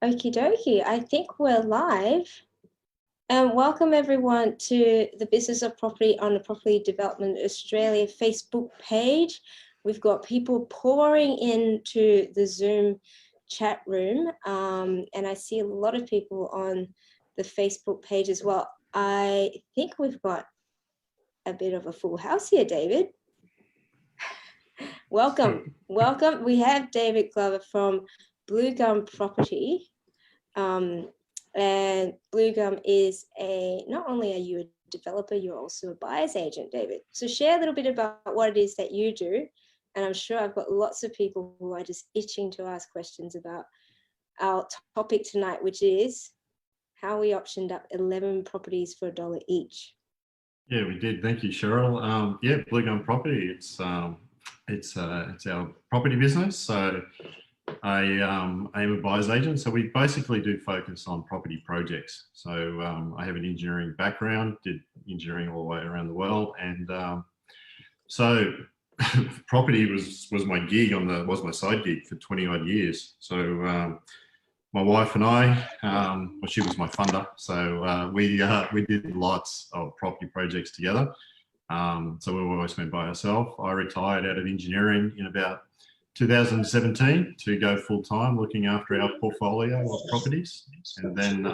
Okie dokie, I think we're live. Welcome everyone to the Business of Property on the Property Development Australia Facebook page. We've got people pouring into the Zoom chat room, and I see a lot of people on the Facebook page as well. I think we've got a bit of a full house here, David. Welcome. We have David Glover from Bluegum Property. And Bluegum is not only are you a developer, you're also a buyer's agent, David. So share a little bit about what it is that you do. And I'm sure I've got lots of people who are just itching to ask questions about our topic tonight, which is how we optioned up 11 properties for $1 each. Yeah, we did. Thank you, Cheryl. Yeah, Bluegum Property. It's our property business. So I am a buyer's agent. So we basically do focus on property projects. So I have an engineering background, did engineering all the way around the world, and so property was my gig was my side gig for 20 odd years. So my wife and I, well, she was my funder, so we did lots of property projects together. So we always went by ourselves. I retired out of engineering in about 2017 to go full time looking after our portfolio of properties, and then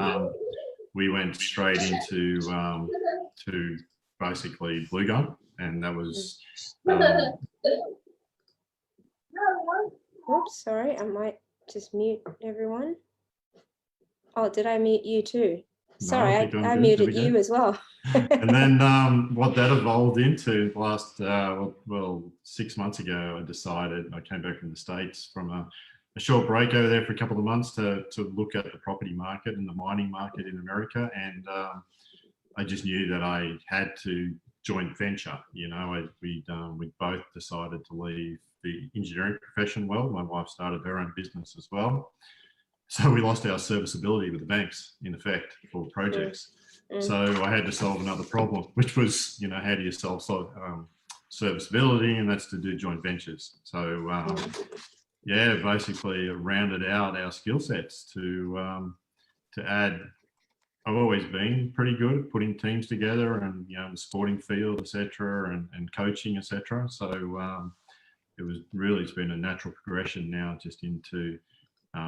we went straight into to basically Bluegum, and that was. Oops, sorry, I might just mute everyone. Oh, did I mute you too? Sorry, I muted you as well. And then what that evolved into last, well, 6 months ago, I decided, I came back from the States from a short break over there for a couple of months to look at the property market and the mining market in America. And I just knew that I had to joint venture. You know, we both decided to leave the engineering profession. Well, my wife started her own business as well. So we lost our serviceability with the banks, in effect, for projects. So I had to solve another problem, which was, you know, how do you solve serviceability? And that's to do joint ventures. So yeah, basically rounded out our skill sets to add. I've always been pretty good at putting teams together, and you know, the sporting field, etc., and coaching, etc. So it's been a natural progression now, just into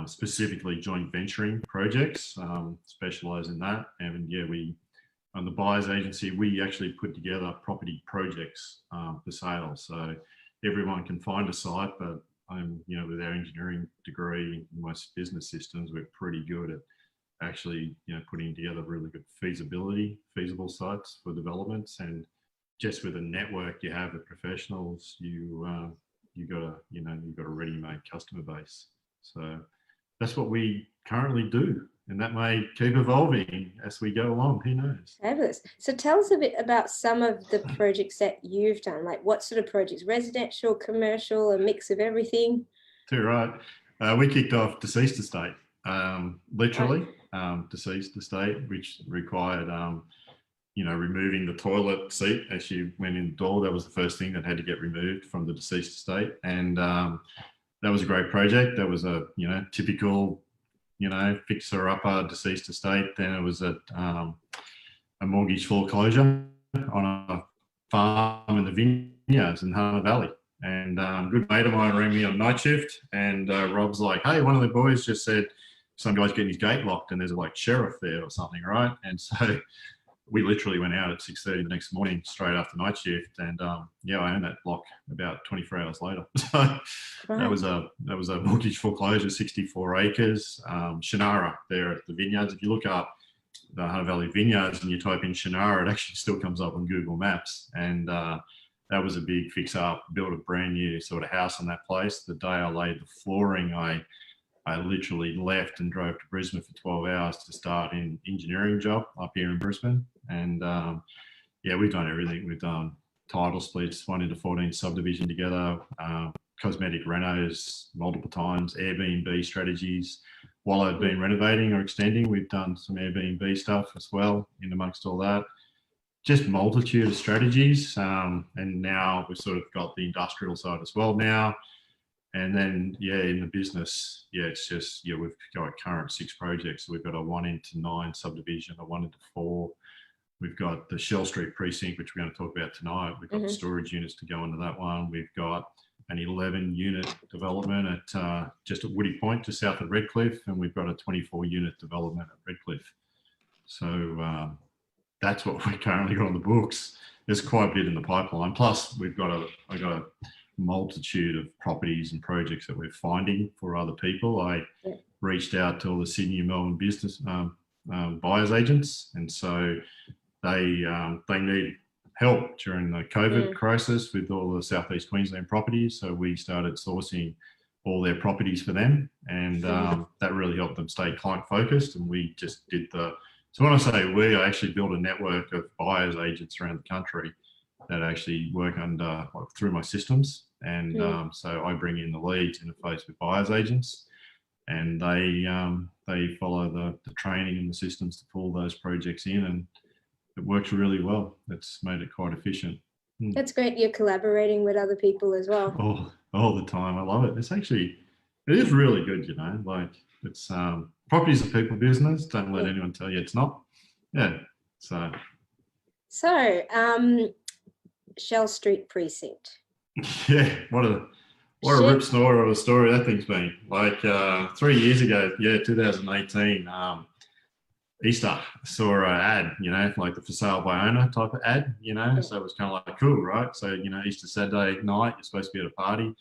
specifically joint venturing projects, specialize in that. And yeah, on the buyer's agency, we actually put together property projects for sale. So everyone can find a site, but you know, with our engineering degree, most business systems, we're pretty good at actually, you know, putting together really good feasible sites for developments. And just with the network you have of professionals, you've got a ready-made customer base. So that's what we currently do, and that may keep evolving as we go along. Who knows? Fabulous. So tell us a bit about some of the projects that you've done. Like what sort of projects? Residential, commercial, a mix of everything? Too right. We kicked off deceased estate, literally deceased estate, which required you know, removing the toilet seat as you went in the door. That was the first thing that had to get removed from the deceased estate. And that was a great project. That was a, you know, typical, you know, fixer-upper deceased estate. Then it was a mortgage foreclosure on a farm in the vineyards in Hunter Valley. And a good mate of mine rang me on night shift, and Rob's like, hey, one of the boys just said some guy's getting his gate locked and there's a like sheriff there or something, right? And so we literally went out at 6:30 the next morning, straight after night shift, and yeah, I owned that block about 24 hours later. So that was a mortgage foreclosure, 64 acres, Shannara there at the vineyards. If you look up the Hunter Valley vineyards and you type in Shannara, it actually still comes up on Google Maps. And that was a big fix up, built a brand new sort of house on that place. The day I laid the flooring, I literally left and drove to Brisbane for 12 hours to start an engineering job up here in Brisbane. And yeah, we've done everything. We've done title splits, 1 into 14 subdivision together, cosmetic renos multiple times, Airbnb strategies. While I've been renovating or extending, we've done some Airbnb stuff as well in amongst all that. Just multitude of strategies. And now we've sort of got the industrial side as well now. And then, yeah, in the business, yeah, it's just, yeah, we've got current 6 projects. We've got a 1 into 9 subdivision, a 1 into 4. We've got the Shell Street Precinct, which we're going to talk about tonight. We've got the storage units to go into that one. We've got an 11-unit development at just at Woody Point, just south of Redcliffe, and we've got a 24-unit development at Redcliffe. So that's what we currently got on the books. There's quite a bit in the pipeline. Plus, I got a multitude of properties and projects that we're finding for other people. I reached out to all the Sydney and Melbourne business buyers agents, and so they need help during the COVID crisis with all the South East Queensland properties. So we started sourcing all their properties for them, and that really helped them stay client focused. And we just did so when I say we, I actually built a network of buyers agents around the country that actually work through my systems. And so I bring in the leads, interface with buyers agents, and they follow the training and the systems to pull those projects in, and it works really well. It's made it quite efficient. That's great. You're collaborating with other people as well. All the time. I love it. It is really good, you know, like it's property's a people business. Don't let anyone tell you it's not. Yeah. So Shell Street Precinct. Yeah, what a rip snore of a story that thing's been. Like 3 years ago, 2018, Easter, I saw an ad, you know, like the for sale by owner type of ad, you know, so it was kind of like cool, right? So, you know, Easter Saturday night, you're supposed to be at a party.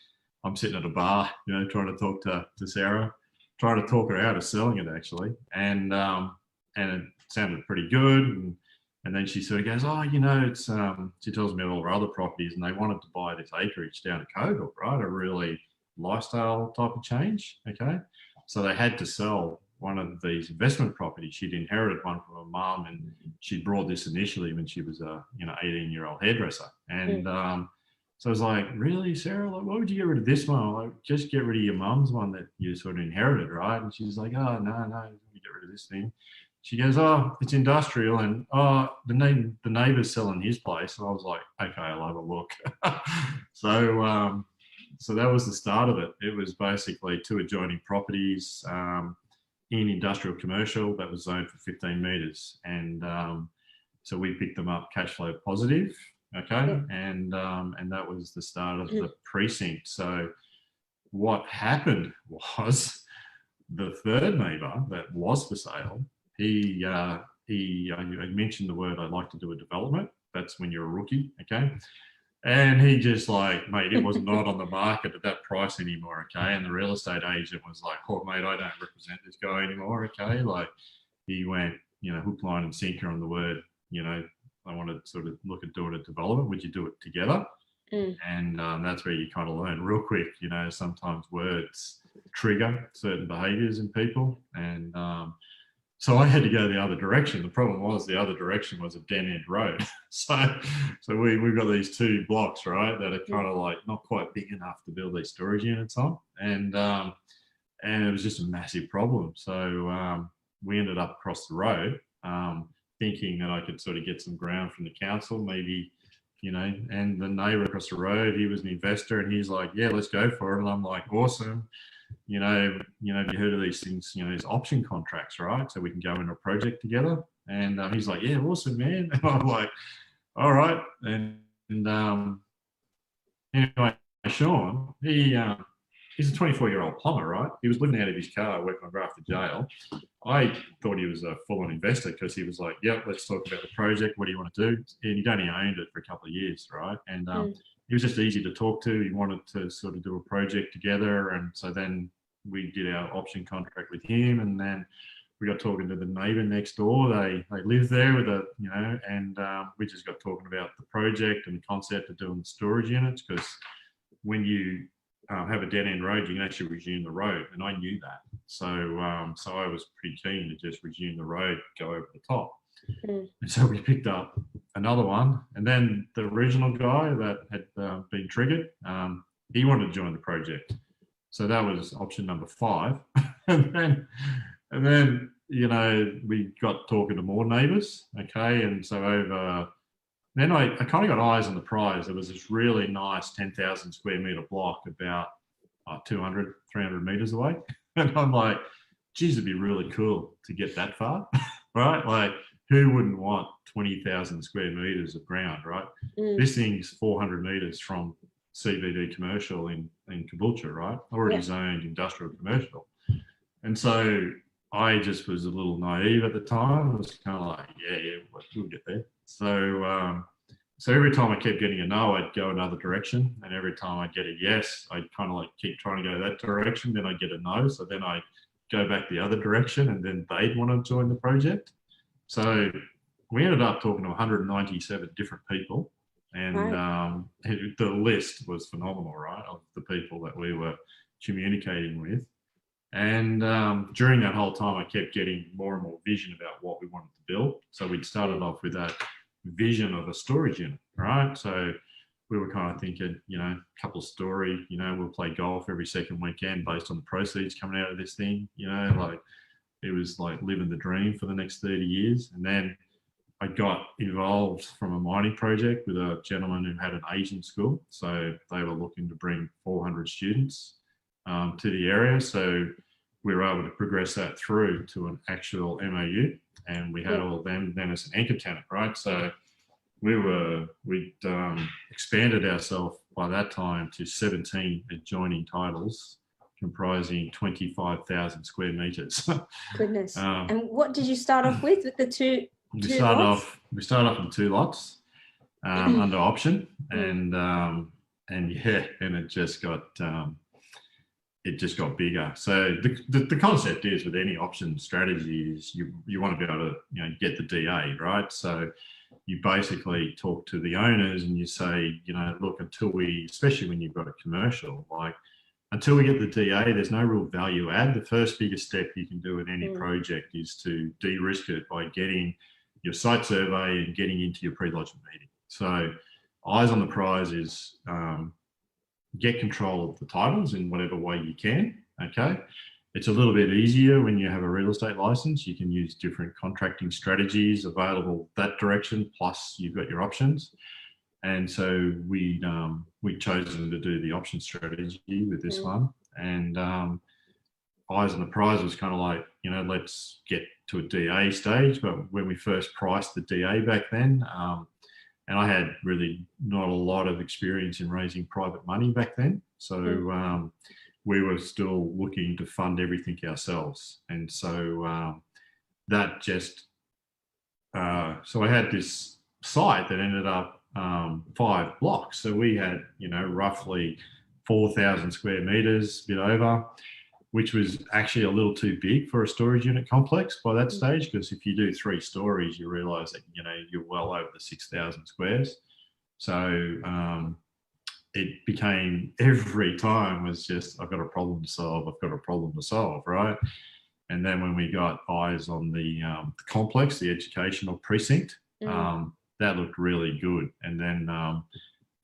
I'm sitting at a bar, you know, trying to talk to Sarah, trying to talk her out of selling it actually. And it sounded pretty good. And then she sort of goes, oh, you know, it's, she tells me all her other properties, and they wanted to buy this acreage down at Cogal, right? A really lifestyle type of change, okay? So they had to sell one of these investment properties. She'd inherited one from her mum, and she brought this initially when she was a 18-year-old hairdresser. And so I was like, really, Sarah? Like, why would you get rid of this one? I'm like, just get rid of your mum's one that you sort of inherited, right? And she's like, oh, no, you get rid of this thing. She goes, oh, it's industrial, and the neighbour's selling his place. And I was like, okay, I'll have a look. So that was the start of it. It was basically 2 adjoining properties in industrial commercial that was zoned for 15 metres. And so we picked them up cash flow positive, okay? And that was the start of the precinct. So what happened was the third neighbour that was for sale, I mentioned the word, I'd like to do a development. That's when you're a rookie, okay? And he just like, mate, it was not on the market at that price anymore, okay? And the real estate agent was like, oh, mate, I don't represent this guy anymore, okay? Like he went, you know, hook, line and sinker on the word, you know, I want to sort of look at doing a development. Would you do it together? And that's where you kind of learn real quick, you know, sometimes words trigger certain behaviours in people. And so I had to go the other direction. The problem was the other direction was a dead-end road. So we've got these 2 blocks, right, that are kind of like not quite big enough to build these storage units on. And it was just a massive problem. So we ended up across the road thinking that I could sort of get some ground from the council, maybe, you know, and the neighbour across the road, he was an investor, and he's like, yeah, let's go for it. And I'm like, awesome. You know, have you heard of these things, you know, these option contracts, right? So we can go into a project together. And he's like, yeah, awesome, man. And I'm like, all right. And anyway, Sean, he's a 24-year-old plumber, right? He was living out of his car, working on Grafton Jail. I thought he was a full-on investor because he was like, yep, let's talk about the project. What do you want to do? And he'd only owned it for a couple of years, right? And he was just easy to talk to. He wanted to sort of do a project together. And so then we did our option contract with him. And then we got talking to the neighbour next door. They live there with a, you know, and we just got talking about the project and the concept of doing the storage units, because when you have a dead-end road, you can actually resume the road. And I knew that. So I was pretty keen to just resume the road, go over the top. And so we picked up another one, and then the original guy that had been triggered, he wanted to join the project. So that was option number 5. and then, you know, we got talking to more neighbours, okay? And so then I kind of got eyes on the prize. There was this really nice 10,000 square metre block about, 200, 300 meters away. And I'm like, geez, it'd be really cool to get that far, right? Like, who wouldn't want 20,000 square meters of ground, right? This thing's 400 meters from CBD commercial in Caboolture, right? Already zoned industrial commercial. And so I just was a little naive at the time. I was kind of like, yeah, we'll get there. So, so every time I kept getting a no, I'd go another direction. And every time I'd get a yes, I'd kind of like keep trying to go that direction. Then I'd get a no. So then I go back the other direction, and then they'd want to join the project. So we ended up talking to 197 different people. And the list was phenomenal, right, of the people that we were communicating with. And during that whole time, I kept getting more and more vision about what we wanted to build. So we'd started off with that vision of a storage unit, right? So we were kind of thinking, you know, a couple of story, you know, we'll play golf every second weekend based on the proceeds coming out of this thing, you know, like it was like living the dream for the next 30 years. And then I got involved from a mining project with a gentleman who had an Asian school. So they were looking to bring 400 students to the area. So we were able to progress that through to an actual MOU, and we had all of them then as an anchor tenant, right? So we'd expanded ourselves by that time to 17 adjoining titles comprising 25,000 square meters. Goodness. And what did you start off with the two we start lots? We start off in 2 lots under option, and yeah, and it just got bigger. So the concept is with any option strategy is you want to be able to, you know, get the DA, right? So you basically talk to the owners and you say, you know, look, until we, especially when you've got a commercial, like until we get the DA, there's no real value add. The first biggest step you can do in any project is to de-risk it by getting your site survey and getting into your pre-lodgement meeting. So eyes on the prize is get control of the titles in whatever way you can, okay? It's a little bit easier when you have a real estate license. You can use different contracting strategies available that direction, plus you've got your options. And so we'd chosen to do the option strategy with this one. And eyes on the prize was kind of like, you know, let's get to a DA stage. But when we first priced the DA back then, and I had really not a lot of experience in raising private money back then. So we were still looking to fund everything ourselves. And so that just, so I had this site that ended up 5 blocks. So we had, you know, roughly 4,000 square meters, a bit over, which was actually a little too big for a storage unit complex by that stage, because if you do 3 stories, you realise that, you know, you're well over the 6,000 squares. So it became every time was just, I've got a problem to solve, I've got a problem to solve, right? And then when we got eyes on the complex, the educational precinct, that looked really good. And then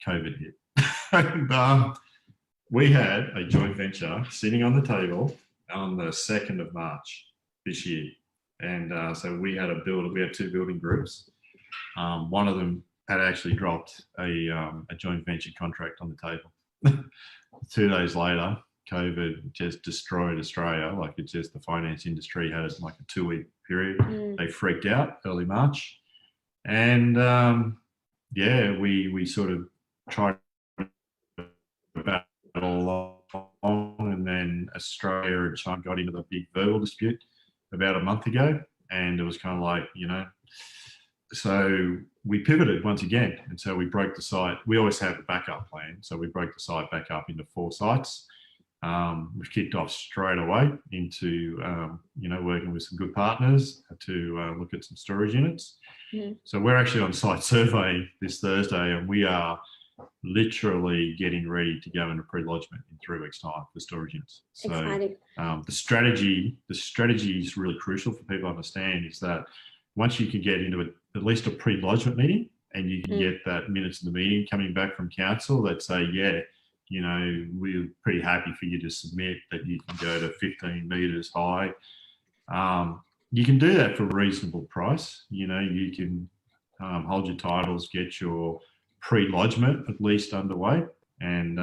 COVID hit. And, we had a joint venture sitting on the table on the 2nd of March this year. And so we had 2 building groups. One of them had actually dropped a joint venture contract on the table. 2 days later, COVID just destroyed Australia. Like, it's just the finance industry had like a 2-week period. They freaked out early March. And yeah, we sort of tried about along, and then Australia and China got into the big verbal dispute about a month ago, and it was kind of like, you know, so we pivoted once again, and so we broke the site. We always have a backup plan, so we broke the site back up into 4 sites. We've kicked off straight away into you know, working with some good partners to look at some storage units. So we're actually on site survey this Thursday, and we are literally getting ready to go into pre-lodgement in 3 weeks' time for storage units. So the strategy is really crucial for people to understand, is that once you can get into at least a pre-lodgement meeting, and you can get that minutes of the meeting coming back from council that say, yeah, you know, we're pretty happy for you to submit that you can go to 15 metres high. You can do that for a reasonable price. You know, you can hold your titles, get your pre-lodgement at least underway, and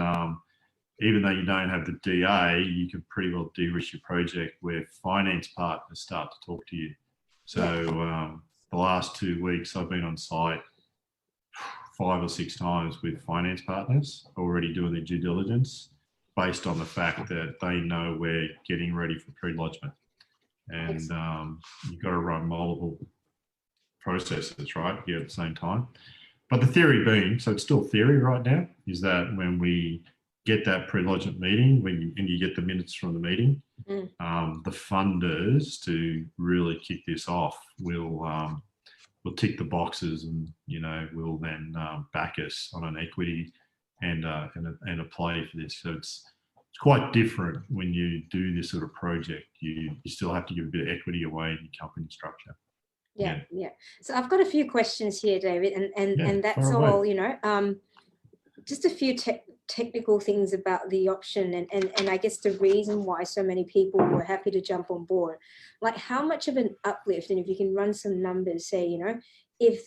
even though you don't have the DA, you can pretty well de-risk your project where finance partners start to talk to you. So the last 2 weeks I've been on site 5 or 6 times with finance partners already doing their due diligence based on the fact that they know we're getting ready for pre-lodgement. And you've got to run multiple processes, right, here at the same time. But the theory being, so it's still theory right now, is that when we get that pre-lodgement meeting, and you get the minutes from the meeting, the funders to really kick this off will tick the boxes and, will then back us on an equity and a play for this. So it's quite different when you do this sort of project. You still have to give a bit of equity away in your company structure. Yeah. So I've got a few questions here, David, and that's all, just a few technical things about the option and I guess the reason why so many people were happy to jump on board. Like, how much of an uplift, and if you can run some numbers, say, if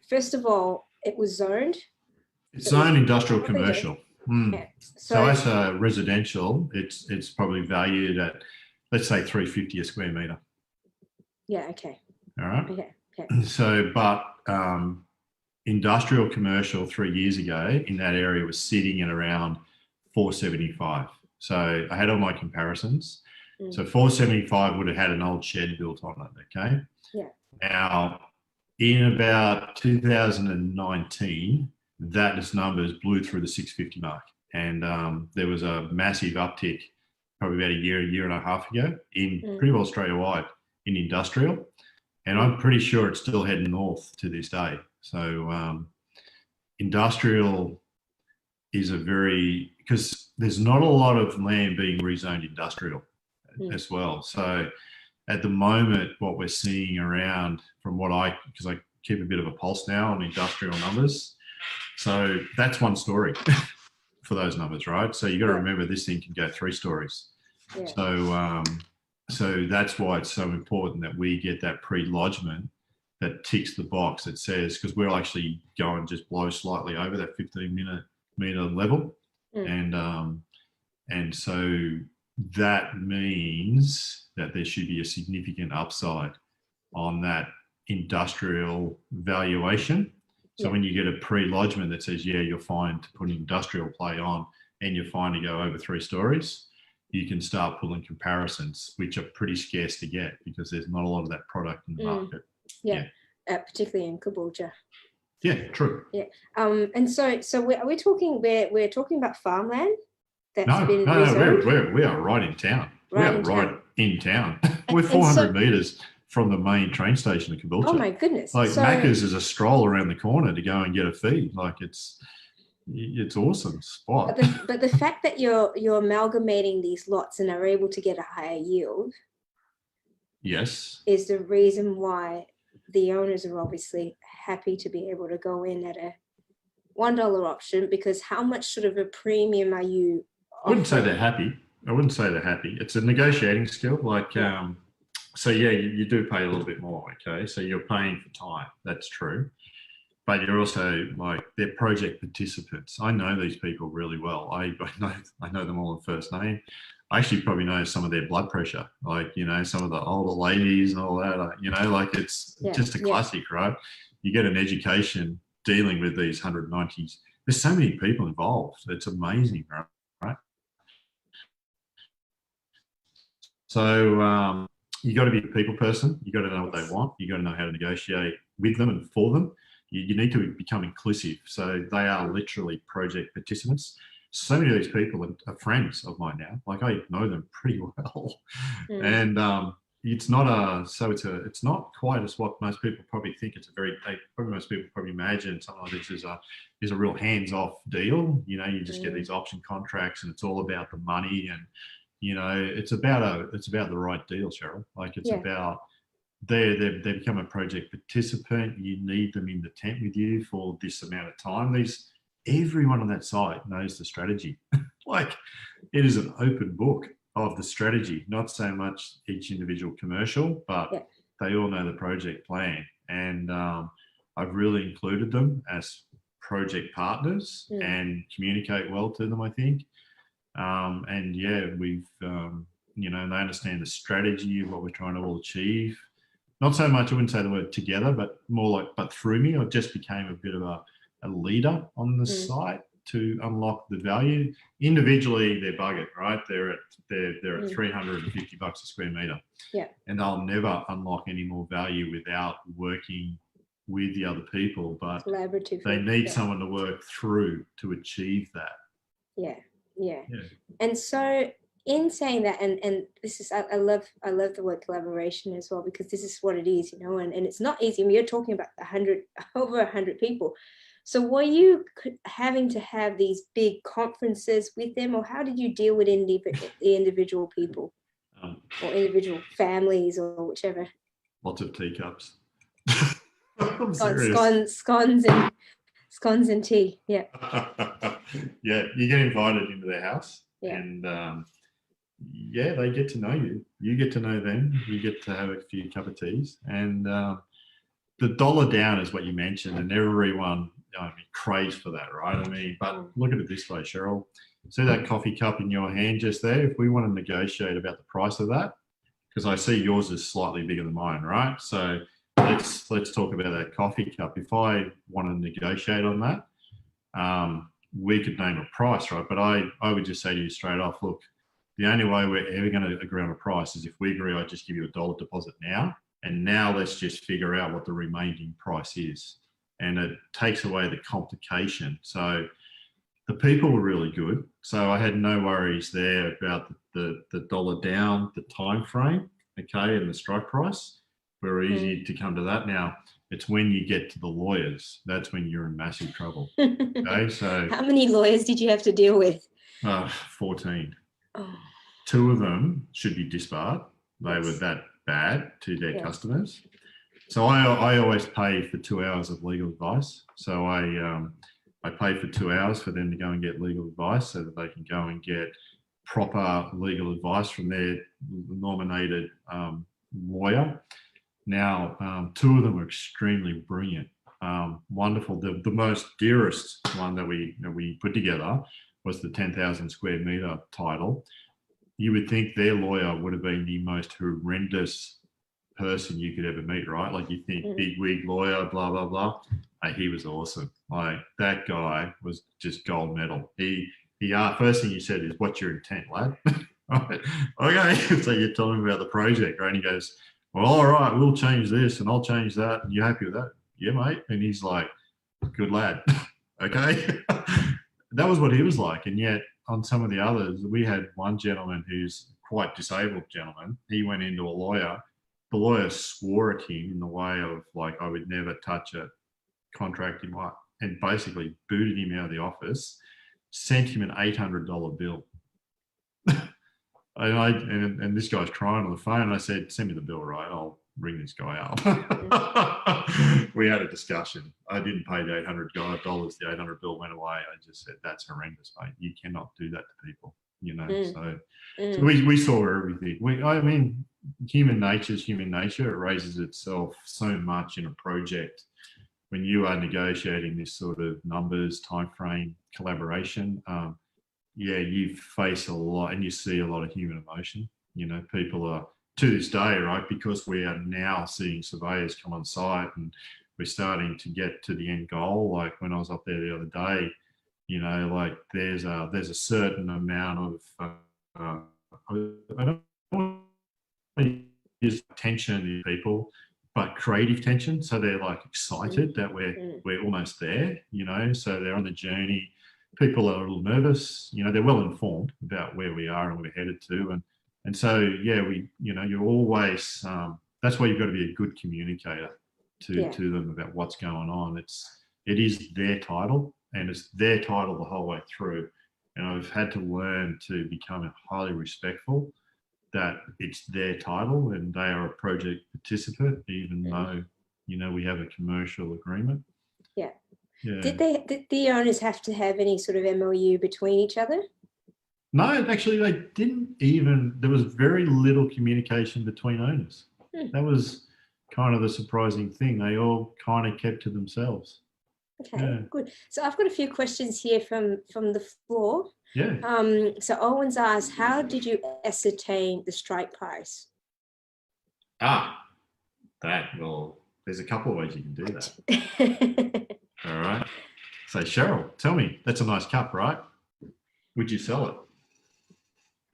first of all it was zoned. It's zoned industrial commercial. Yeah. So as a residential, it's probably valued at, let's say, $350 a square metre. Yeah. Okay. All right. Okay. So, but industrial commercial 3 years ago in that area was sitting at around $475. So I had all my comparisons. So $475 would have had an old shed built on it. Okay. Yeah. Now, in about 2019, that numbers blew through the 650 mark, and there was a massive uptick, probably about a year and a half ago, in pretty well straight wide in industrial. And I'm pretty sure it's still heading north to this day. So industrial is because there's not a lot of land being rezoned industrial as well. So at the moment, what we're seeing around because I keep a bit of a pulse now on industrial numbers. So that's one story for those numbers, right? So you got to remember this thing can go 3 stories. Yeah. So that's why it's so important that we get that pre-lodgement that ticks the box that says, because we'll actually go and just blow slightly over that 15-metre level. And so that means that there should be a significant upside on that industrial valuation. So when you get a pre-lodgement that says, you're fine to put an industrial play on and you're fine to go over 3 stories, you can start pulling comparisons, which are pretty scarce to get because there's not a lot of that product in the market. Particularly in Caboolture. Yeah, true. Yeah. And so we're talking about farmland that's been rezoned? We are right in town. Right in town. We're 400 metres from the main train station of Caboolture. Oh my goodness! Like Macca's is a stroll around the corner to go and get a feed. Like it's awesome spot. But the fact that you're amalgamating these lots and are able to get a higher yield, yes, is the reason why the owners are obviously happy to be able to go in at a $1 option. Because how much sort of a premium are you offering? I wouldn't say they're happy. It's a negotiating skill. Like so you do pay a little bit more. Okay, so you're paying for time. That's true. But you're also they're project participants. I know these people really well. I know them all in first name. I actually probably know some of their blood pressure, some of the older ladies and all that. It's just a classic, right? You get an education dealing with these 190s. There's so many people involved. It's amazing, right? So you got to be a people person. You got to know what they want. You got to know how to negotiate with them and for them. You need to become inclusive. So they are literally project participants. So many of these people are friends of mine now. I know them pretty well. And it's not quite as what most people probably think. Most people probably imagine something like this is a real hands-off deal. You just get these option contracts and it's all about the money and it's about the right deal, Cheryl. About they become a project participant. You need them in the tent with you for this amount of time. Everyone on that site knows the strategy. It is an open book of the strategy, not so much each individual commercial, but they all know the project plan. And I've really included them as project partners and communicate well to them, I think. And yeah, we've, you know, they understand the strategy of what we're trying to all achieve. Not so much, I wouldn't say the word together, but more like, but through me. I just became a bit of a leader on the site to unlock the value. Individually, they're buggered, right? They're at 350 bucks a square metre. Yeah. And they'll never unlock any more value without working with the other people. But they need someone to work through to achieve that. Yeah. And so in saying that, and this is, I love the word collaboration as well, because this is what it is, you know, and it's not easy. I mean, you're talking about over 100 people. So were you having to have these big conferences with them, or how did you deal with the individual people or individual families or whichever? Lots of teacups. Scones and tea. Yeah. Yeah, you get invited into their house, yeah. And yeah, they get to know you. You get to know them. You get to have a few cup of teas, and the dollar down is what you mentioned, and everyone, I mean, craves for that, right? I mean, but look at it this way, Cheryl. See that coffee cup in your hand just there? If we want to negotiate about the price of that, because I see yours is slightly bigger than mine, right? So let's talk about that coffee cup. If I want to negotiate on that, we could name a price, right? But I would just say to you straight off, look, the only way we're ever going to agree on a price is if we agree, I just give you $1 deposit now, and now let's just figure out what the remaining price is. And it takes away the complication. So the people were really good. So I had no worries there about the dollar down, the time frame, okay, and the strike price. Very easy to come to that. Now, it's when you get to the lawyers, that's when you're in massive trouble. Okay, so how many lawyers did you have to deal with? 14. Oh. 2 of them should be disbarred. They were that bad to their customers. So I always pay for 2 hours of legal advice. So I pay for 2 hours for them to go and get legal advice so that they can go and get proper legal advice from their nominated lawyer. Now, 2 of them are extremely brilliant, wonderful. The most dearest one that we put together was the 10,000 square metre title. You would think their lawyer would have been the most horrendous person you could ever meet, right? Like you think big wig lawyer, blah, blah, blah. He was awesome. Like that guy was just gold medal. He first thing he said is, "What's your intent, lad?" Right. Okay. So you tell him about the project, right? And he goes, "Well, all right, we'll change this and I'll change that. And you happy with that?" "Yeah, mate." And he's like, "Good lad." Okay. That was what he was like. And yet on some of the others, we had one gentleman who's quite disabled gentleman. He went into a lawyer. The lawyer swore at him in the way of like, "I would never touch a contract in my," and basically booted him out of the office, sent him an $800 bill. And this guy's crying on the phone. I said, "Send me the bill, right? I'll ring this guy up." We had a discussion. I didn't pay the $800. The $800 bill went away. I just said, "That's horrendous, mate. You cannot do that to people." You know, so we saw everything. I mean, human nature is human nature. It raises itself so much in a project when you are negotiating this sort of numbers, time frame, collaboration. Yeah, you face a lot and you see a lot of human emotion. You know, people are, to this day, right, because we are now seeing surveyors come on site and we're starting to get to the end goal. Like when I was up there the other day, you know, like there's a certain amount of I don't want to use tension in people, but creative tension. So they're like excited that we're almost there, you know, so they're on the journey. People are a little nervous, you know, they're well informed about where we are and where we're headed to. And so, yeah, you know, you're always, that's why you've got to be a good communicator to them about what's going on. It is their title and it's their title the whole way through. And I've had to learn to become highly respectful that it's their title and they are a project participant, even though, you know, we have a commercial agreement. Yeah. Yeah. Did the owners have to have any sort of MOU between each other? No, actually they didn't even, there was very little communication between owners. That was kind of the surprising thing. They all kind of kept to themselves. Okay, Yeah. good. So I've got a few questions here from the floor. Yeah. So Owen's asked, how did you ascertain the strike price? Well, there's a couple of ways you can do that. All right. So Cheryl, tell me, that's a nice cup, right? Would you sell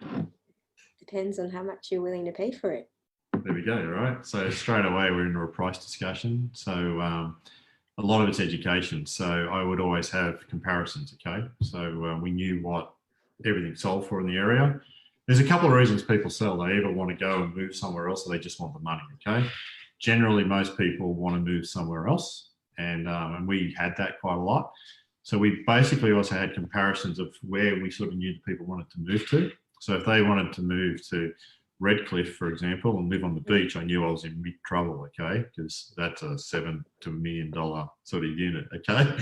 it? Depends on how much you're willing to pay for it. There we go. All right. So straight away we're into a price discussion. So a lot of it's education. So I would always have comparisons. Okay. So we knew what everything sold for in the area. There's a couple of reasons people sell. They either want to go and move somewhere else, or they just want the money. Okay. Generally, most people want to move somewhere else, and we had that quite a lot. So we basically also had comparisons of where we sort of knew the people wanted to move to. So if they wanted to move to Redcliffe, for example, and live on the beach, I knew I was in big trouble, okay, because that's a $7 to $1 million sort of unit, okay.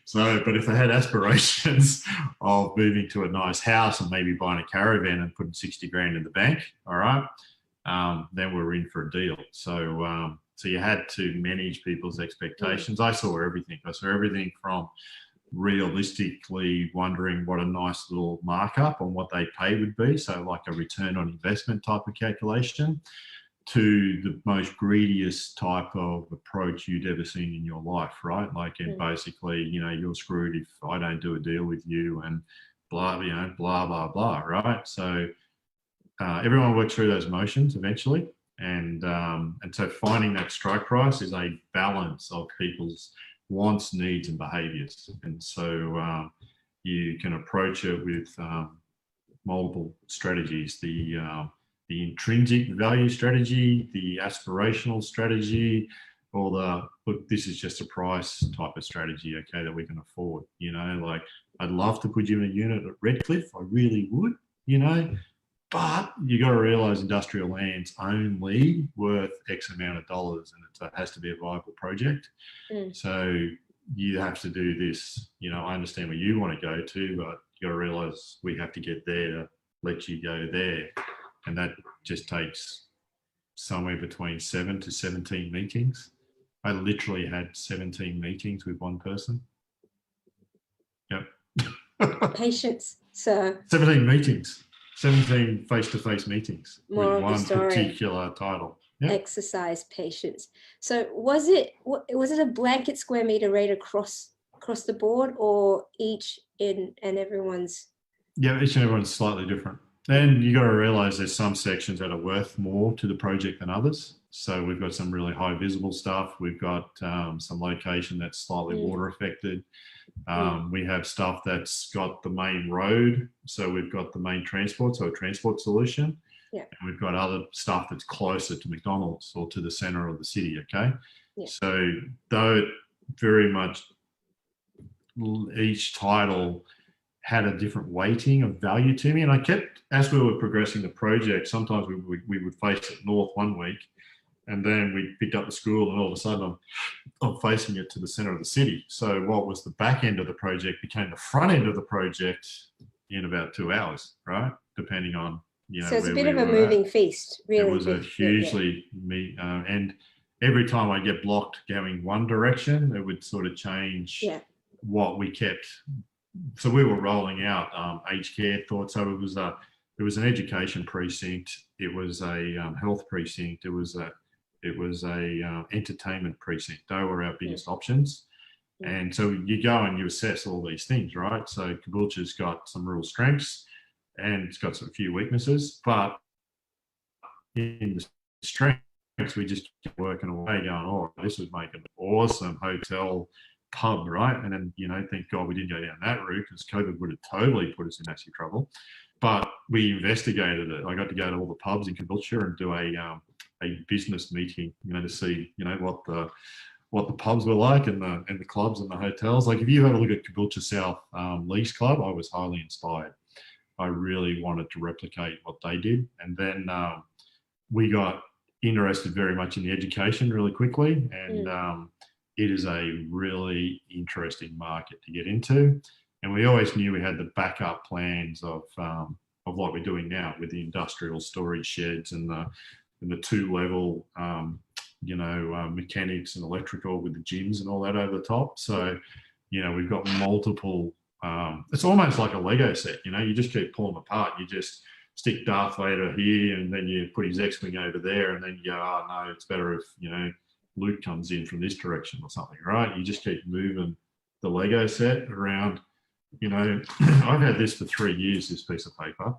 So, but if they had aspirations of moving to a nice house and maybe buying a caravan and putting 60 grand in the bank, all right, then we're in for a deal. So, so you had to manage people's expectations. I saw everything. I saw everything from realistically wondering what a nice little markup on what they pay would be, so like a return on investment type of calculation, to the most greediest type of approach you'd ever seen in your life, right? Like, and basically, you know, you're screwed if I don't do a deal with you, and blah, you know, blah, blah, blah, right? So everyone works through those motions eventually, and so finding that strike price is a balance of people's wants, needs, and behaviours. And so you can approach it with multiple strategies: the intrinsic value strategy, the aspirational strategy, or the look, this is just a price type of strategy, okay, that we can afford. You know, like, I'd love to put you in a unit at Redcliffe, I really would, you know, but you got to realise industrial land's only worth X amount of dollars, and it has to be a viable project. So you have to do this. You know, I understand where you want to go to, but you got to realise we have to get there to let you go there, and that just takes somewhere between 7 to 17 meetings. I literally had 17 meetings with one person. Yep. Patience, sir. 17 meetings. 17 face-to-face meetings More with one particular title. Yep. Exercise patience. So was it a blanket square meter rate across the board, or each and everyone's? Yeah, each and everyone's slightly different. And you got to realise there's some sections that are worth more to the project than others. So we've got some really high visible stuff. We've got some location that's slightly water affected. We have stuff that's got the main road. So we've got the main transport, so a transport solution. Yeah. And we've got other stuff that's closer to McDonald's or to the centre of the city, okay? Yeah. So though very much each title had a different weighting of value to me, and I kept, as we were progressing the project, sometimes we would face it north one week, and then we picked up the school, and all of a sudden I'm facing it to the centre of the city. So what was the back end of the project became the front end of the project in about 2 hours, right? Depending on, you know, so it's a bit of a moving feast, really. It was a hugely and every time I get blocked going one direction, it would sort of change what we kept. So we were rolling out aged care thought. So it was an education precinct. It was a health precinct. It was a entertainment precinct. They were our biggest options. And so you go and you assess all these things, right? So Caboolture's got some real strengths, and it's got a few weaknesses, but in the strengths, we just kept working away going, oh, this would make an awesome hotel pub, right? And then, you know, thank God we didn't go down that route, because COVID would have totally put us in massive trouble. But we investigated it. I got to go to all the pubs in Caboolture and do a business meeting, you know, to see, you know, what the pubs were like, and the clubs and the hotels. Like, if you have a look at Caboolture South Lease Club, I was highly inspired. I really wanted to replicate what they did. And then we got interested very much in the education really quickly. And it is a really interesting market to get into. And we always knew we had the backup plans of what we're doing now with the industrial storage sheds and the 2-level mechanics and electrical with the gyms and all that over the top. So, we've got multiple, it's almost like a Lego set, you just keep pulling them apart. You just stick Darth Vader here and then you put his X-Wing over there and then you go, oh no, it's better if, Luke comes in from this direction or something, right? You just keep moving the Lego set around. I've had this for 3 years, this piece of paper,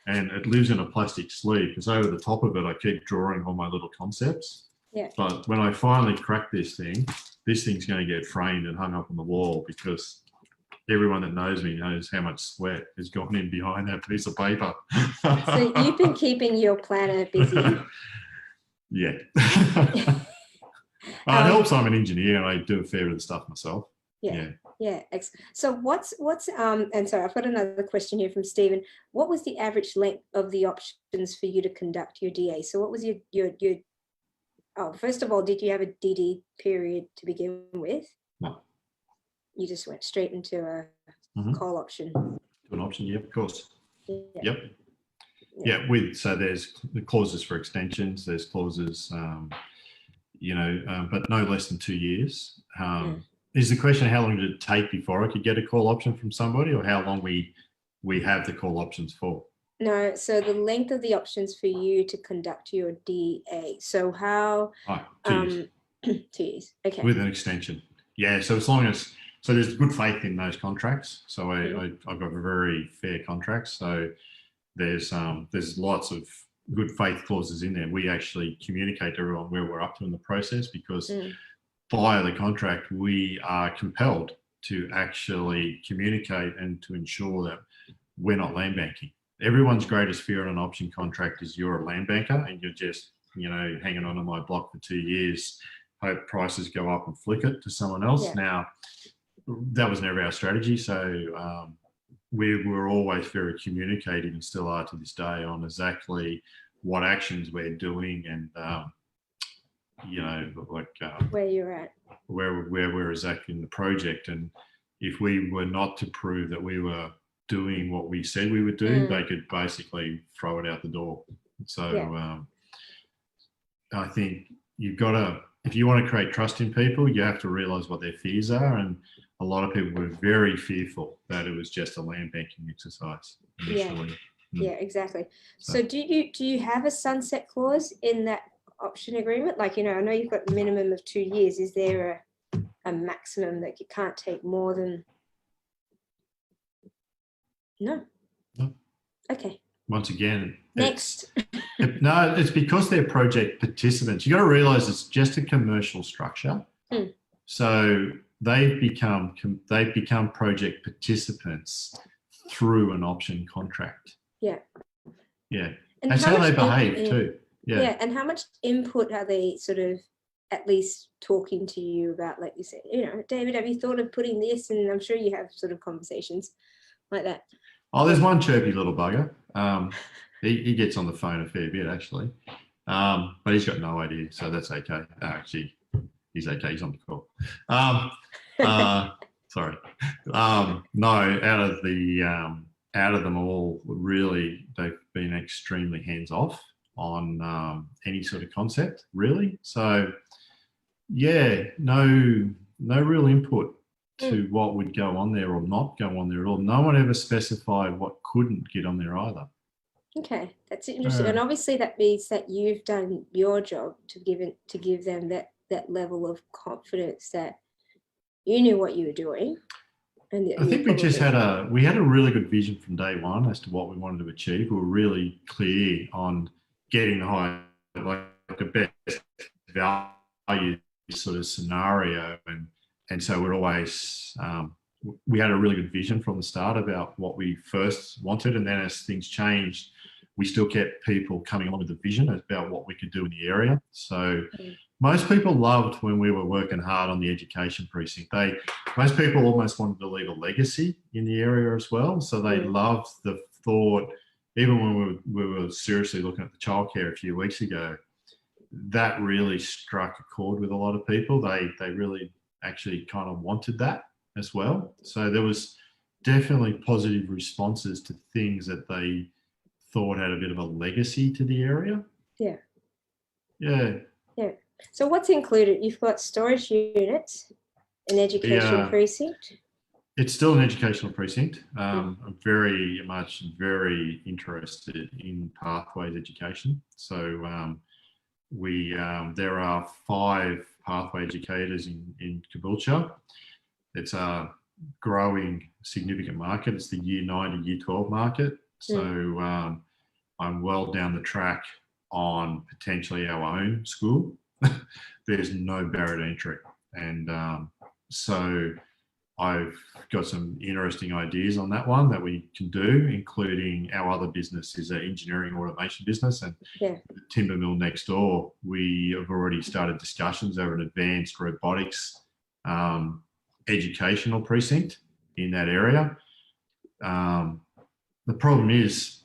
and it lives in a plastic sleeve because over the top of it, I keep drawing all my little concepts. Yeah. But when I finally crack this thing's going to get framed and hung up on the wall because everyone that knows me knows how much sweat has gone in behind that piece of paper. So you've been keeping your planner busy. Yeah. It helps. I'm an engineer and I do a fair bit of stuff myself. Yeah. So what's and sorry, I've got another question here from Stephen. What was the average length of the options for you to conduct your DA? So what was your first of all, did you have a DD period to begin with? No. You just went straight into a call option. To an option, yeah, of course. Yeah. Yep. So there's the clauses for extensions, there's clauses, but no less than 2 years. Is the question how long did it take before I could get a call option from somebody, or how long we have the call options for? No, so the length of the options for you to conduct your DA. So how? 2 years. 2 years. Okay. With an extension. Yeah. So as long as there's good faith in those contracts. So I've got very fair contracts. So there's lots of good faith clauses in there. We actually communicate to everyone where we're up to in the process because via the contract, we are compelled to actually communicate and to ensure that we're not land banking. Everyone's greatest fear in an option contract is you're a land banker and you're just, hanging on to my block for 2 years, hope prices go up and flick it to someone else. Yeah. Now, that was never our strategy. So we were always very communicative and still are to this day on exactly what actions we're doing and, where you're at, where we're exactly in the project. And if we were not to prove that we were doing what we said we would do, they could basically throw it out the door. So I think you've got to, if you want to create trust in people, you have to realize what their fears are. And a lot of people were very fearful that it was just a land banking exercise initially. Yeah, exactly. So do you have a sunset clause in that option agreement? Like, I know you've got a minimum of 2 years. Is there a maximum that you can't take more than? No. Okay. Once again, next. It's because they're project participants. You got to realize it's just a commercial structure. So they've become project participants through an option contract. Yeah. And that's how they behave too. Yeah. And how much input are they sort of at least talking to you about, like you said, David, have you thought of putting this? And I'm sure you have sort of conversations like that. Oh, there's one chirpy little bugger. He gets on the phone a fair bit actually, but he's got no idea, so that's okay. Actually, he's okay. He's on the call. Sorry. No, out of them all, really, they've been extremely hands off on any sort of concept, really. So, yeah, no real input to what would go on there or not go on there at all. No one ever specified what couldn't get on there either. Okay, that's interesting. And obviously that means that you've done your job to give them that level of confidence that you knew what you were doing. And I think we had a really good vision from day one as to what we wanted to achieve. We were really clear on getting the best value sort of scenario, and so we're always we had a really good vision from the start about what we first wanted, and then as things changed, we still kept people coming along with the vision about what we could do in the area. So most people loved when we were working hard on the education precinct. Most people almost wanted to leave a legacy in the area as well. So they loved the thought, even when we were seriously looking at the childcare a few weeks ago, that really struck a chord with a lot of people. They really actually kind of wanted that as well. So there was definitely positive responses to things that they thought had a bit of a legacy to the area. Yeah. So what's included? You've got storage units, an education precinct. It's still an educational precinct. I'm very interested in pathways education. So there are 5 pathway educators in Caboolture. It's a growing significant market. It's the year 9 to year 12 market. So I'm well down the track on potentially our own school. There's no barrier to entry. And so I've got some interesting ideas on that one that we can do, including our other business is an engineering automation business, and the timber mill next door, we have already started discussions over an advanced robotics educational precinct in that area. The problem is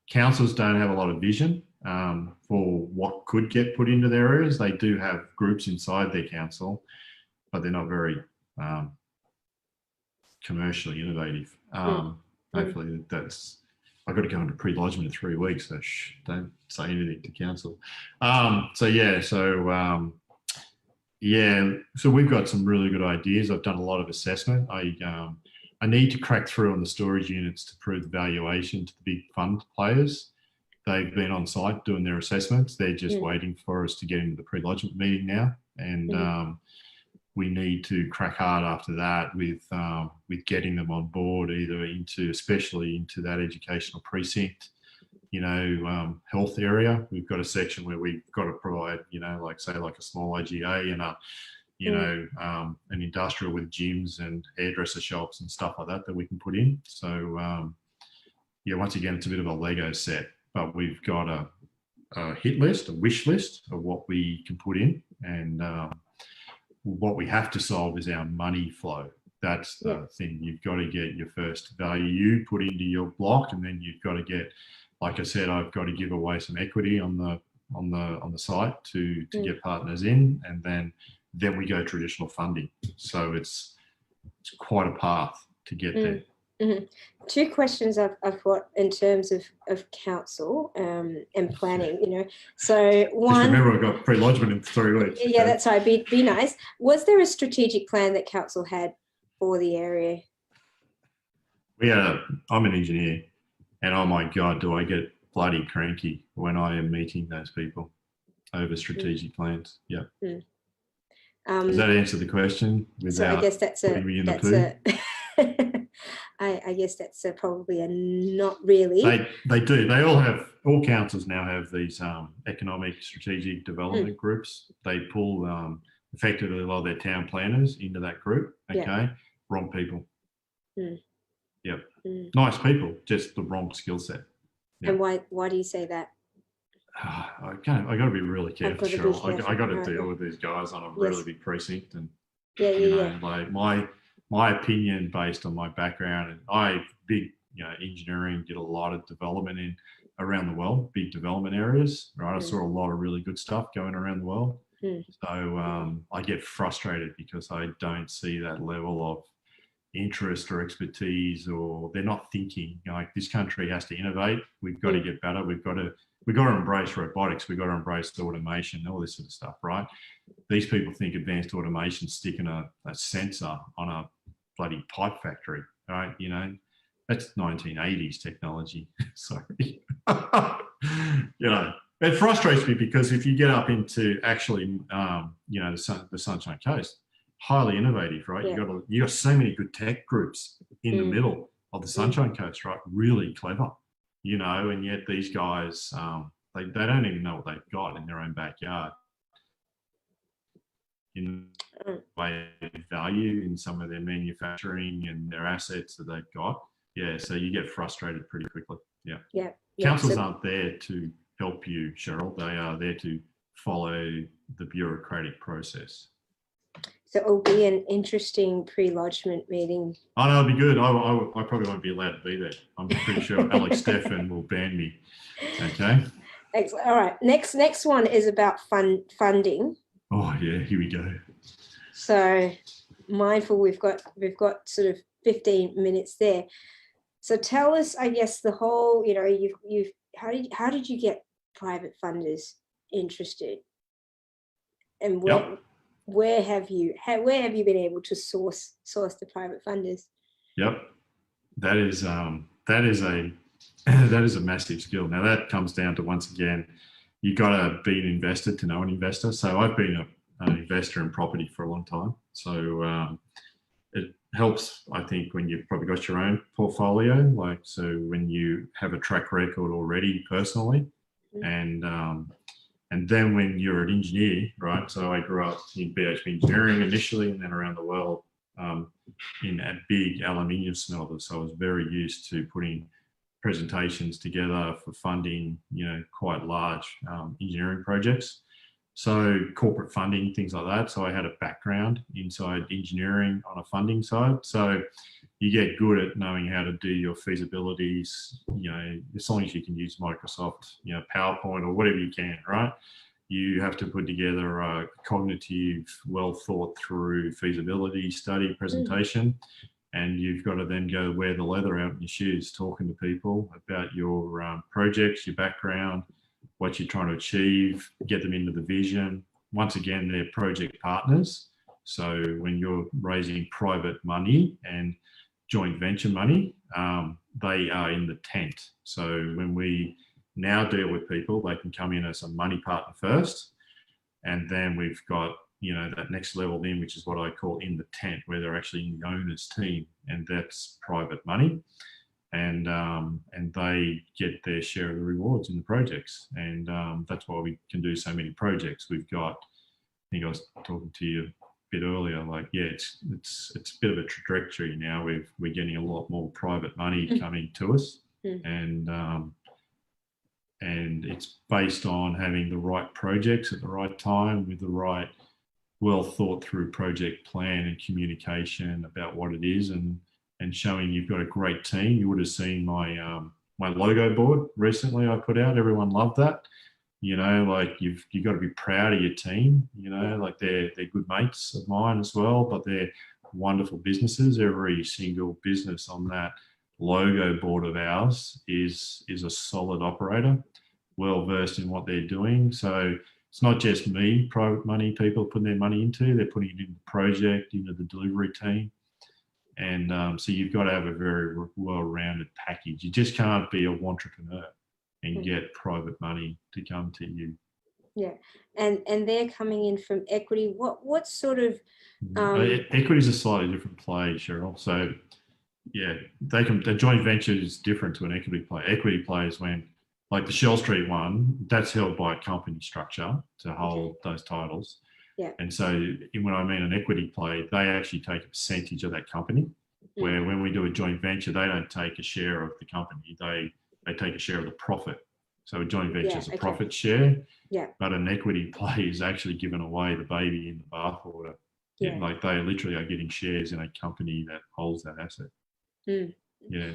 councils don't have a lot of vision for what could get put into their areas. They do have groups inside their council, but they're not very commercially innovative. Hopefully that's, I've got to go into pre-lodgement in 3 weeks, so don't say anything to council. So we've got some really good ideas. I've done a lot of assessment. I need to crack through on the storage units to prove the valuation to the big fund players. They've been on site doing their assessments. They're just waiting for us to get into the pre-lodgement meeting now. And we need to crack hard after that with getting them on board, either especially into that educational precinct, health area. We've got a section where we've got to provide, like a small IGA and an industrial with gyms and hairdresser shops and stuff like that we can put in. So once again, it's a bit of a Lego set, but we've got a hit list, a wish list of what we can put in, and what we have to solve is our money flow. That's the thing. You've got to get your first value put into your block, and then you've got to get, like I said, I've got to give away some equity on the site to get partners in, and then we go traditional funding. So it's quite a path to get there. 2 questions I've got in terms of council and planning, So one, just remember I've got pre-lodgement in 3 weeks. Yeah, that's right. Be nice. Was there a strategic plan that council had for the area? I'm an engineer, and oh my God, do I get bloody cranky when I am meeting those people over strategic plans. Yeah. Does that answer the question? So I guess that's I guess that's probably a not really. They do. All councils now have these economic strategic development groups. They pull effectively a lot of their town planners into that group. Okay, wrong people. Yep, nice people, just the wrong skill set. Yep. And why do you say that? I got to be really careful, Cheryl. I got to deal with these guys on a really big precinct, and like my opinion based on my background, and engineering, did a lot of development around the world, big development areas, right? I saw a lot of really good stuff going around the world. So I get frustrated because I don't see that level of interest or expertise, or they're not thinking. Like, this country has to innovate. We've got to get better. We've got to embrace robotics. We've got to embrace automation, all this sort of stuff, right? These people think advanced automation, sticking a sensor on a bloody pipe factory, right? That's 1980s technology. Sorry. It frustrates me because if you get up into actually, the Sunshine Coast, highly innovative, right? You got so many good tech groups in the middle of the Sunshine Coast, right? Really clever, and yet these guys, they don't even know what they've got in their own backyard. In way of value in some of their manufacturing and their assets that they've got. So you get frustrated pretty quickly. Councils aren't there to help you, Cheryl. They are there to follow the bureaucratic process. So it'll be an interesting pre-lodgement meeting. Oh, no, it'll be good. I probably won't be allowed to be there. I'm pretty sure Alex Steffen will ban me. Okay. Excellent. All right. Next one is about funding. Oh yeah, here we go. So mindful, we've got sort of 15 minutes there. So tell us, I guess, the whole, how did you get private funders interested? And Yep. where have you been able to source the private funders? Yep. That is that is a that is a massive skill. Now that comes down to, once again, you got to be an investor to know an investor. So I've been an investor in property for a long time. So it helps, I think, when you've probably got your own portfolio. Like, so when you have a track record already personally, and then when you're an engineer, right? So I grew up in BHP engineering initially, and then around the world in a big aluminium smelter. So I was very used to putting presentations together for funding, quite large engineering projects. So corporate funding, things like that. So I had a background inside engineering on a funding side. So you get good at knowing how to do your feasibilities, as long as you can use Microsoft, PowerPoint or whatever you can, right? You have to put together a cognitive, well thought through feasibility study presentation. And you've got to then go wear the leather out in your shoes, talking to people about your projects, your background, what you're trying to achieve, get them into the vision. Once again, they're project partners. So when you're raising private money and joint venture money, they are in the tent. So when we now deal with people, they can come in as a money partner first. And then we've got, that next level then, which is what I call in the tent, where they're actually in the owner's team, and that's private money. And they get their share of the rewards in the projects. And that's why we can do so many projects. We've got, I think I was talking to you a bit earlier, like, yeah, it's a bit of a trajectory now. We're getting a lot more private money coming to us. And it's based on having the right projects at the right time with the right, well thought through project plan and communication about what it is, and showing you've got a great team. You would have seen my my logo board recently I put out. Everyone loved that. Like you've got to be proud of your team. Like they're good mates of mine as well, but they're wonderful businesses. Every single business on that logo board of ours is a solid operator, well versed in what they're doing. So it's not just me, private money people putting their money into, they're putting it into the project, into the delivery team. And so you've got to have a very well-rounded package. You just can't be a entrepreneur and get private money to come to you. Yeah, and they're coming in from equity. What sort of equity is a slightly different play, Cheryl. So yeah, the joint venture is different to an equity play. Equity play is when, like the Shell Street one, that's held by a company structure to hold those titles. Yeah. And so when I mean an equity play, they actually take a percentage of that company, where when we do a joint venture, they don't take a share of the company. They take a share of the profit. So a joint venture is a profit share, but an equity play is actually giving away the baby in the bathwater. Yeah. Like they literally are getting shares in a company that holds that asset. Yeah.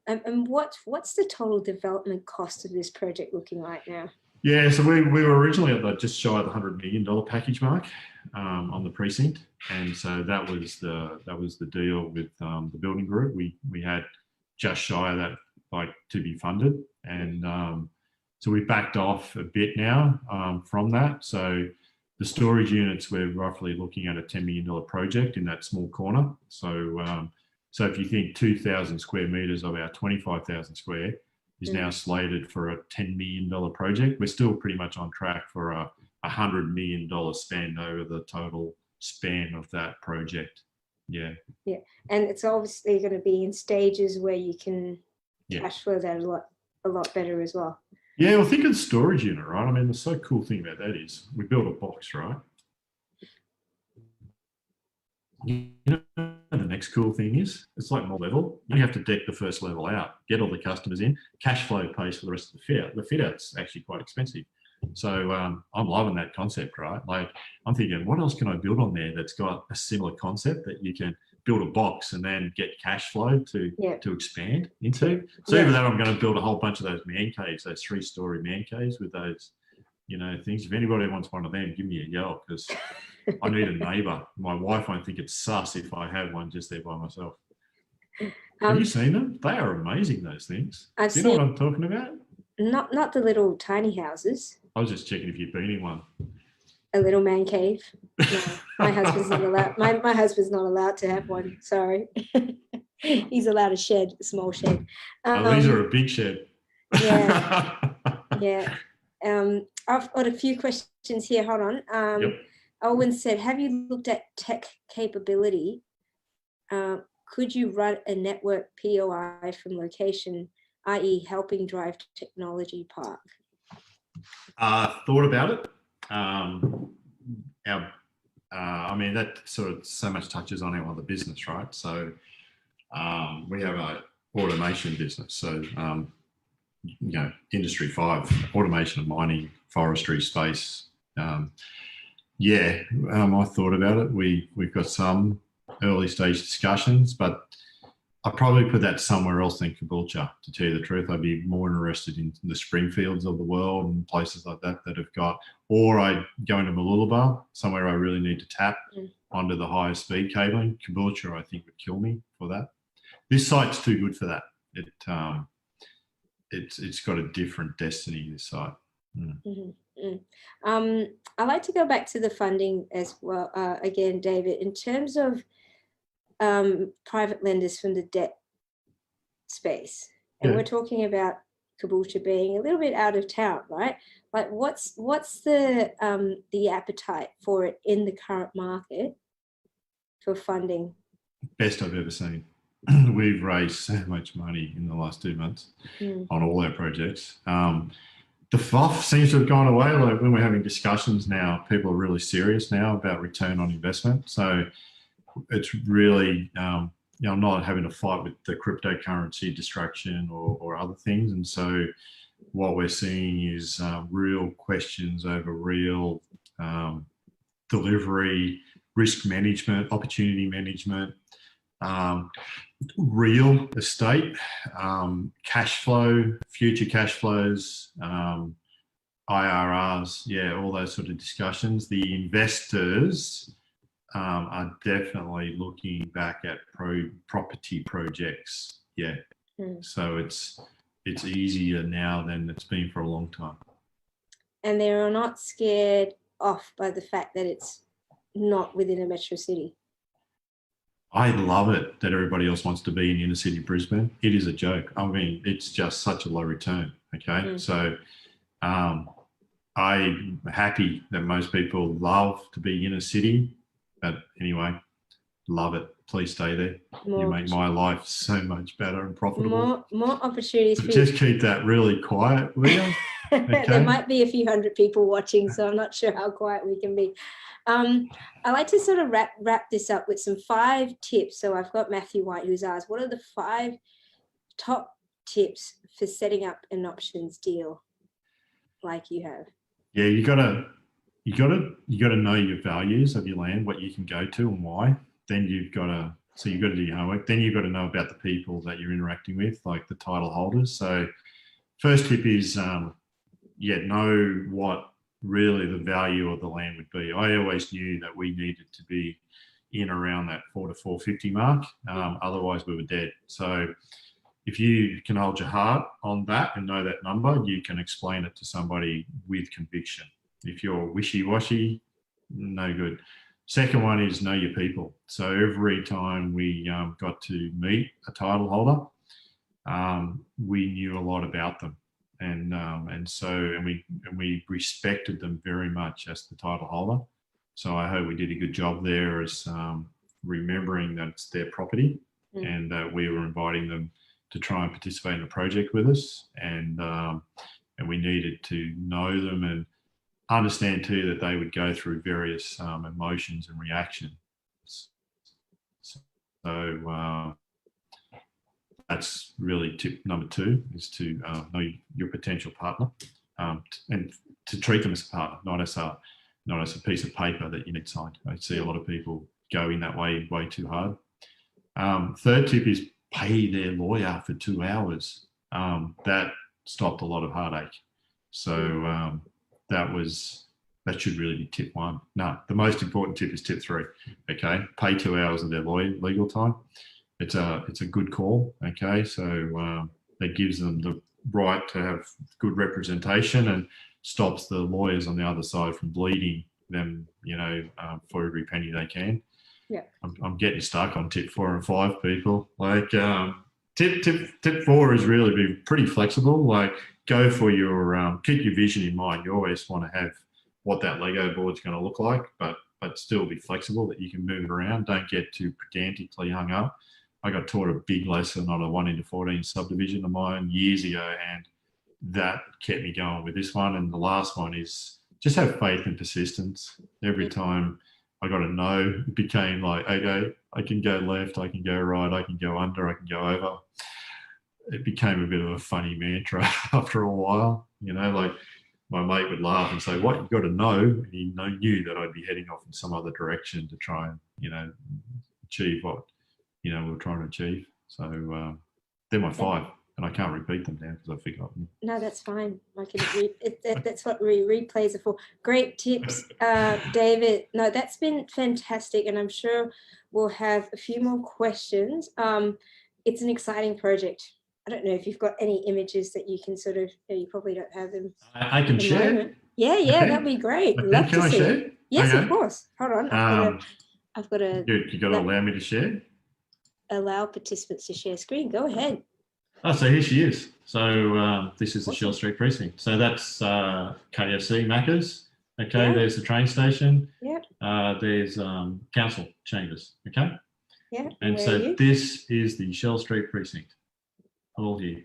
And what's the total development cost of this project looking right now? Yeah, so we were originally at just shy of the $100 million package mark on the precinct, and so that was the deal with the building group. We had just shy of that, like, to be funded, and so we backed off a bit now from that. So the storage units, we're roughly looking at a $10 million project in that small corner. So so if you think 2,000 square meters of our 25,000 square is now slated for a $10 million project. We're still pretty much on track for a $100 million spend over the total span of that project. Yeah. Yeah, and it's obviously going to be in stages where you can cash flow that a lot better as well. Yeah, well, think of the storage unit, right? I mean, the so cool thing about that is we build a box, right? You know, the next cool thing is it's like more level. You have to deck the first level out, get all the customers in, cash flow pays for the rest of the fit out. The fit out's actually quite expensive. So I'm loving that concept, right? Like I'm thinking, what else can I build on there that's got a similar concept that you can build a box and then get cash flow to expand into? So even though I'm going to build a whole bunch of those man caves, those 3-story man caves with those, things. If anybody wants one of them, give me a yell, because I need a neighbour. My wife won't think it's sus if I have one just there by myself. Have you seen them? They are amazing, those things. Do you know what I'm talking about? Not the little tiny houses. I was just checking if you'd been in one. A little man cave? No, my husband's not allowed. My husband's not allowed to have one. Sorry. He's allowed a shed, a small shed. These are a big shed. Yeah. Yeah. I've got a few questions here. Hold on. Yep. Owen said, have you looked at tech capability? Could you run a network POI from location, i.e. helping drive technology park? Thought about it. I mean, that sort of so much touches on our other business, right? So we have a automation business. So, you know, Industry 5, automation of mining, forestry space. I thought about it. We've got some early stage discussions, but I'd probably put that somewhere else than Caboolture, to tell you the truth. I'd be more interested in the Springfields of the world and places like that that have got, or I'd go into Mooloolaba, somewhere I really need to tap onto the higher speed cabling. Caboolture, I think, would kill me for that. This site's too good for that. It's got a different destiny, this site. I'd like to go back to the funding as well, again, David, in terms of private lenders from the debt space. And we're talking about Caboolture being a little bit out of town, right? Like what's the appetite for it in the current market for funding? Best I've ever seen. We've raised so much money in the last 2 months on all our projects. The fluff seems to have gone away. Like when we're having discussions now, people are really serious now about return on investment. So it's really, I'm not having to fight with the cryptocurrency distraction or other things. And so what we're seeing is real questions over real delivery, risk management, opportunity management, real estate, cash flow, future cash flows, IRRs, all those sort of discussions. The investors are definitely looking back at property projects. So it's easier now than it's been for a long time. And they are not scared off by the fact that it's not within a metro city. I love it that everybody else wants to be in inner city Brisbane. It is a joke. I mean, it's just such a low return. Okay. So I'm happy that most people love to be inner city. But anyway, love it. Please stay there. You make my life so much better and profitable. More opportunities for you. Just keep that really quiet, will you? Okay. There might be a few hundred people watching, so I'm not sure how quiet we can be. I like to sort of wrap this up with some 5 tips. So I've got Matthew White who's asked, what are the 5 top tips for setting up an options deal like you have? Yeah, you gotta know your values of your land, what you can go to and why. Then you've got to do your homework. Then you've got to know about the people that you're interacting with, like the title holders. So first tip is, know what really the value of the land would be. I always knew that we needed to be in around that 4 to 450 mark. Otherwise we were dead. So if you can hold your heart on that and know that number, you can explain it to somebody with conviction. If you're wishy-washy, no good. Second one is know your people. So every time we got to meet a title holder, we knew a lot about them, and we respected them very much as the title holder. So I hope we did a good job there as remembering that it's their property and that we were inviting them to try and participate in the project with us, and we needed to know them and understand too that they would go through various emotions and reactions. So that's really tip number 2, is to know your potential partner and to treat them as a partner, not as a piece of paper that you need signed. I see a lot of people go in that way too hard. Third tip is pay their lawyer for 2 hours. That stopped a lot of heartache. So that should really be tip 1. No, the most important tip is tip 3. Okay, pay 2 hours of their legal time. It's a good call. Okay, so that gives them the right to have good representation and stops the lawyers on the other side from bleeding them, for every penny they can. Yeah. I'm getting stuck on tip 4 and 5, people. Like tip 4 is really be pretty flexible. Like go for your keep your vision in mind. You always want to have what that Lego board's going to look like, but still be flexible that you can move it around. Don't get too pedantically hung up. I got taught a big lesson on a 1:14 subdivision of mine years ago, and that kept me going with this one. And the last one is just have faith and persistence. Every time I got a no, it became like, okay, I can go left, I can go right, I can go under, I can go over. It became a bit of a funny mantra after a while, like my mate would laugh and say, what, you got to know? And he knew that I'd be heading off in some other direction to try and, achieve what, we were trying to achieve. So they're my 5. And I can't repeat them now because I've forgotten. No, that's fine. I can that's what replays are for. Great tips, David. No, that's been fantastic, and I'm sure we'll have a few more questions. It's an exciting project. I don't know if you've got any images that you can sort of. You probably don't have them. I can share. Moment. Yeah, okay. That'd be great. Okay. Love can to I see share? it. Yes, okay. Of course. Hold on. I've got to. You got to allow me to share. Allow participants to share screen. Go ahead. Oh, so here she is. So this is the Shell Street Precinct. So that's KFC, Macca's. Okay, yeah. There's the train station. Yeah. There's council chambers. Okay. Yeah. And so this is the Shell Street Precinct. All here.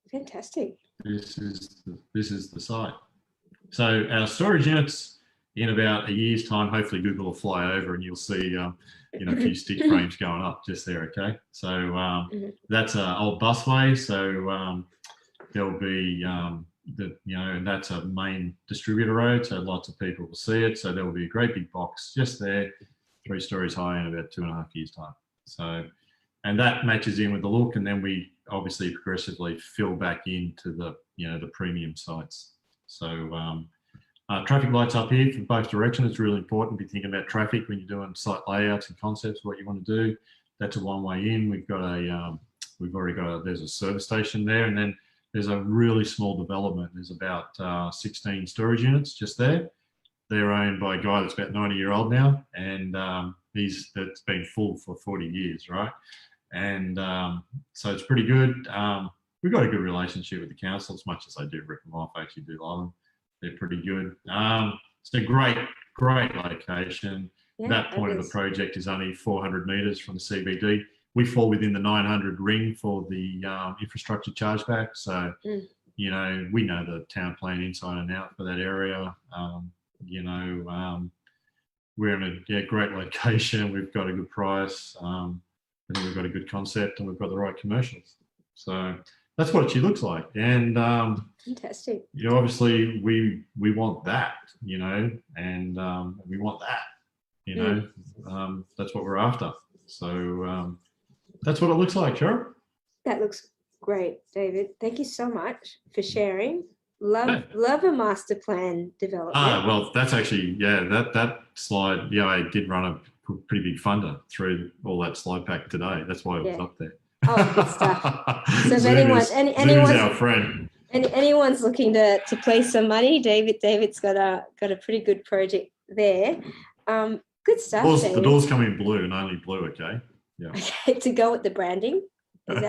Fantastic. This is the site. So our storage units, in about a year's time, hopefully Google will fly over and you'll see a few stick frames going up just there. Okay, so that's an old busway. So there'll be and that's a main distributor road. So lots of people will see it. So there will be a great big box just there, 3 stories high in about 2.5 years' time. So, and that matches in with the look, and then we obviously progressively fill back into the the premium sites. So. Traffic lights up here for both directions. It's really important to be thinking about traffic when you're doing site layouts and concepts, what you want to do. That's a one-way in. We've already got there's a service station there, and then there's a really small development. There's about 16 storage units just there. They're owned by a guy that's about 90-year-old now, and that's been full for 40 years, right? And so it's pretty good. We've got a good relationship with the council, as much as I do rip them off. I actually do love them. They're pretty good. It's a great location. Yeah, that point of the project is only 400 metres from the CBD. We fall within the 900 ring for the infrastructure chargeback. So, we know the town plan inside and out for that area. We're in a great location. We've got a good price. I think we've got a good concept, and we've got the right commercials. So that's what she looks like. And fantastic. Obviously we want that, and we want that, that's what we're after. So that's what it looks like, Cheryl. That looks great, David. Thank you so much for sharing. Love a master plan development. Well, that's actually, that slide, I did run a pretty big funder through all that slide pack today. That's why it was up there. Oh, good stuff. So if anyone's our friend. Anyone's looking to place some money, David's got a pretty good project there. Good stuff. The doors come in blue and only blue. Okay. Yeah. Okay, to go with the branding. Is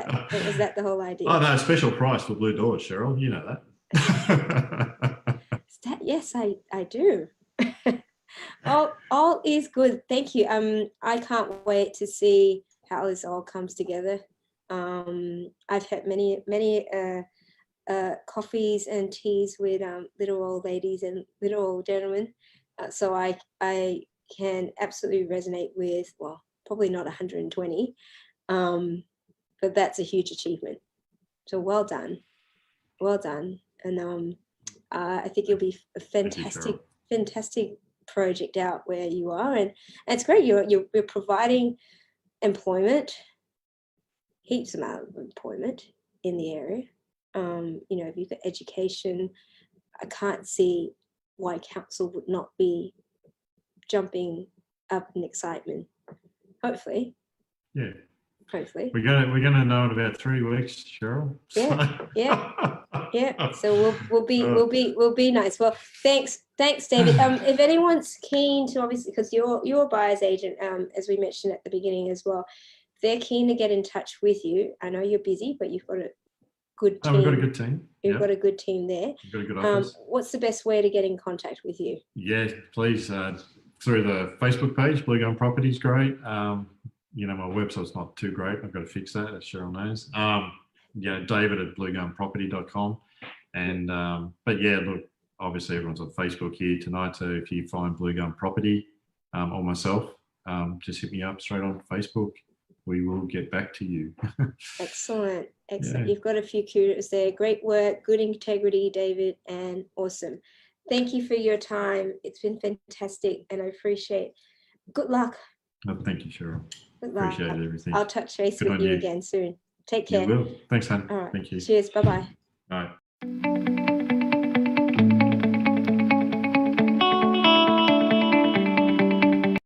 that the whole idea? Oh no, special price for blue doors, Cheryl. You know that. Yes, I do. all is good. Thank you. I can't wait to see how this all comes together. I've had many coffees and teas with little old ladies and little old gentlemen, so I can absolutely resonate with, well, probably not 120, but that's a huge achievement. So well done, and I think it'll be a fantastic project out where you are, and it's great. You're providing employment. Heaps amount of employment in the area. If you've got education, I can't see why council would not be jumping up in excitement. Hopefully. Yeah. Hopefully. We're gonna know in about 3 weeks, Cheryl. Yeah. Yeah, so we'll be nice. Well, thanks, David. If anyone's keen to, obviously, because you're a buyer's agent, as we mentioned at the beginning as well, if they're keen to get in touch with you. I know you're busy, but you've got a good team. We've got a good team. You've got a good team there. We've got a good office. What's the best way to get in contact with you? Yeah, please, through the Facebook page. Bluegum Property is great. You know, my website's not too great. I've got to fix that, as Cheryl knows. Yeah, David at bluegumproperty.com. And but yeah, look, obviously everyone's on Facebook here tonight. So if you find Bluegum Property or myself, just hit me up straight on Facebook. We will get back to you. Excellent. Yeah. You've got a few kudos there. Great work, good integrity, David, and awesome. Thank you for your time. It's been fantastic, and I appreciate. Good luck. Oh, thank you, Cheryl. Good luck. Appreciate everything. I'll touch base with you again soon. Take care. You will. Thanks, hon. All right. Thank you. Cheers. Bye-bye. All right.